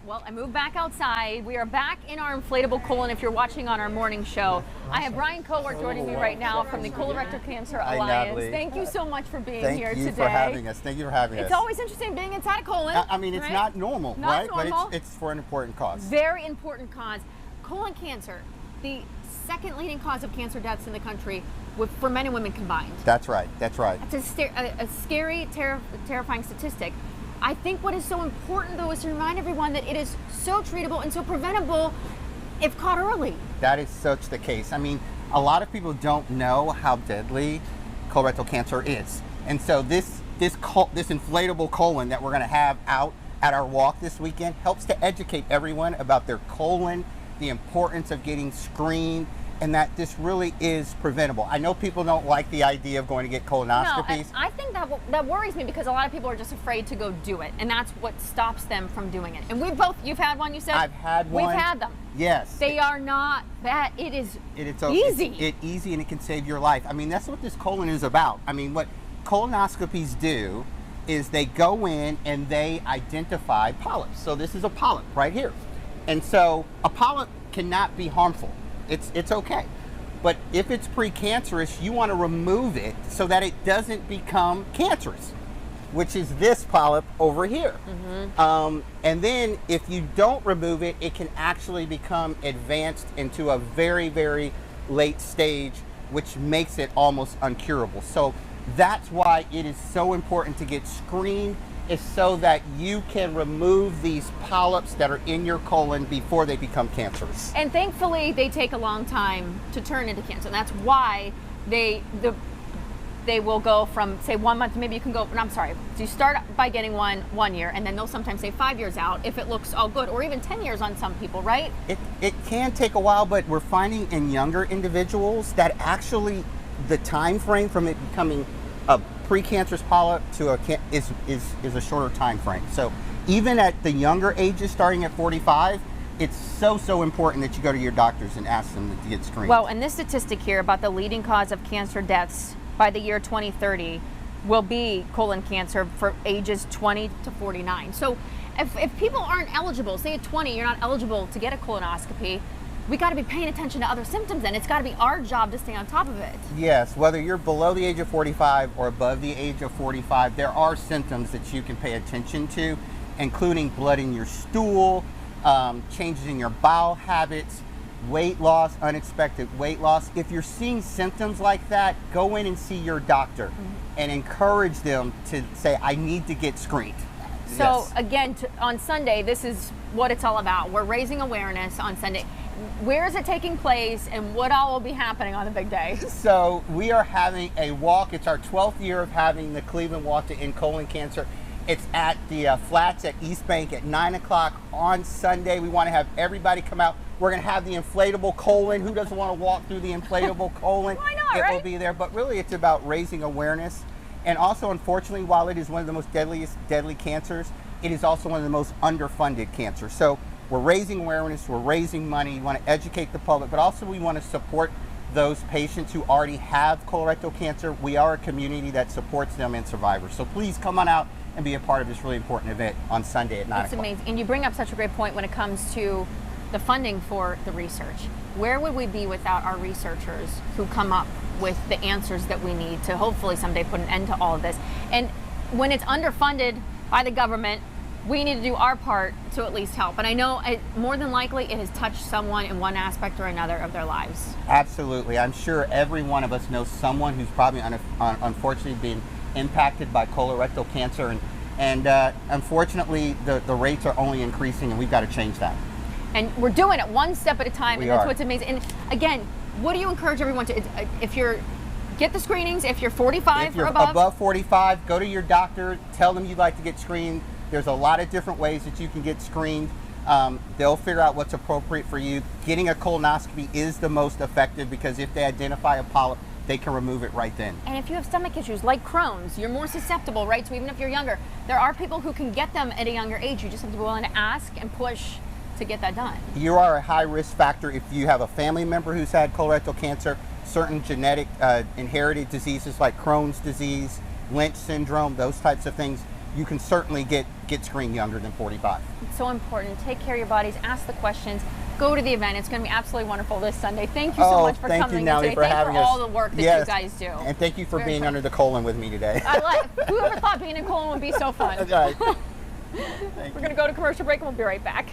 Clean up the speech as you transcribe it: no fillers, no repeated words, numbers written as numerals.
Well, I moved back outside. We are back in our inflatable colon if you're watching on our morning show. I have Brian Cowart joining me right now from the Colorectal Cancer Alliance. Thank you so much for being here today. Thank you for having us. Thank you for having us. It's always interesting being inside a colon. I mean, it's right? not normal, not right? Normal. But it's for an important cause. Very important cause. Colon cancer, the second leading cause of cancer deaths in the country for men and women combined. That's right. That's right. It's a scary, terrifying statistic. I think what is so important, though, is to remind everyone that it is so treatable and so preventable if caught early. That is such the case. I mean, a lot of people don't know how deadly colorectal cancer is. And so this inflatable colon that we're going to have out at our walk this weekend helps to educate everyone about their colon, the importance of getting screened, and that this really is preventable. I know people don't like the idea of going to get colonoscopies. No, I think that worries me because a lot of people are just afraid to go do it, and that's what stops them from doing it. And you've had one, you said? I've had one. We've had them. Yes. They are not bad. It's easy. easy. It's easy and it can save your life. I mean, that's what this colon is about. I mean, what colonoscopies do is they go in and they identify polyps. So this is a polyp right here. And so a polyp cannot be harmful. It's okay. But if it's precancerous, you want to remove it so that it doesn't become cancerous, which is this polyp over here. Mm-hmm. And then if you don't remove it, it can actually become advanced into a very, very late stage, which makes it almost uncurable. So that's why it is so important to get screened, is so that you can remove these polyps that are in your colon before they become cancerous. And thankfully, they take a long time to turn into cancer. And that's why they will go from, say, 1 month, maybe you can go, I'm sorry, so you start by getting one year, and then they'll sometimes say 5 years out if it looks all good, or even 10 years on some people, right? It can take a while, but we're finding in younger individuals that actually the time frame from it becoming a precancerous polyp to is a shorter time frame. So even at the younger ages, starting at 45, it's so important that you go to your doctors and ask them to get screened. Well, and this statistic here about the leading cause of cancer deaths by the year 2030 will be colon cancer for ages 20 to 49. So if people aren't eligible, say at 20 you're not eligible to get a colonoscopy, we got to be paying attention to other symptoms, and it's got to be our job to stay on top of it. Yes, whether you're below the age of 45 or above the age of 45, there are symptoms that you can pay attention to, including blood in your stool, changes in your bowel habits, weight loss, unexpected weight loss. If you're seeing symptoms like that, go in and see your doctor and encourage them to say, I need to get screened. So Yes. again, on Sunday, this is what it's all about. We're raising awareness on Sunday. Where is it taking place, and what all will be happening on the big day? So we are having a walk. It's our 12th year of having the Cleveland Walk to End Colon Cancer. It's at the Flats at East Bank at 9 o'clock on Sunday. We want to have everybody come out. We're going to have the inflatable colon. Who doesn't want to walk through the inflatable colon? Why not, It right? will be there. But really, it's about raising awareness. And also, unfortunately, while it is one of the most deadly cancers, it is also one of the most underfunded cancers. So we're raising awareness, we're raising money, we want to educate the public, but also we want to support those patients who already have colorectal cancer. We are a community that supports them and survivors. So please come on out and be a part of this really important event on Sunday at 9 o'clock. It's amazing. And you bring up such a great point when it comes to the funding for the research. Where would we be without our researchers who come up with the answers that we need to hopefully someday put an end to all of this? And when it's underfunded by the government, we need to do our part to at least help. And I know more than likely it has touched someone in one aspect or another of their lives. Absolutely. I'm sure every one of us knows someone who's probably unfortunately been impacted by colorectal cancer. And unfortunately, the rates are only increasing, and we've got to change that. And we're doing it one step at a time, and that's are. what's amazing. And again, what do you encourage everyone to, get the screenings, if you're 45 If you're or above? above 45, go to your doctor, tell them you'd like to get screened. There's a lot of different ways that you can get screened. They'll figure out what's appropriate for you. Getting a colonoscopy is the most effective because if they identify a polyp, they can remove it right then. And if you have stomach issues like Crohn's, you're more susceptible, right? So even if you're younger, there are people who can get them at a younger age. You just have to be willing to ask and push to get that done. You are a high risk factor if you have a family member who's had colorectal cancer, certain genetic inherited diseases like Crohn's disease, Lynch syndrome, those types of things. you can certainly get screened younger than 45. It's so important. Take care of your bodies. Ask the questions. Go to the event. It's going to be absolutely wonderful this Sunday. Thank you so much for thank coming you, Nellie, today. for Thank having you for us. all the work that Yes. you guys do. And thank you for Very being proud. under the colon with me today. I like. Whoever thought being in Colon would be so fun? All right. We're going to go to commercial break and we'll be right back.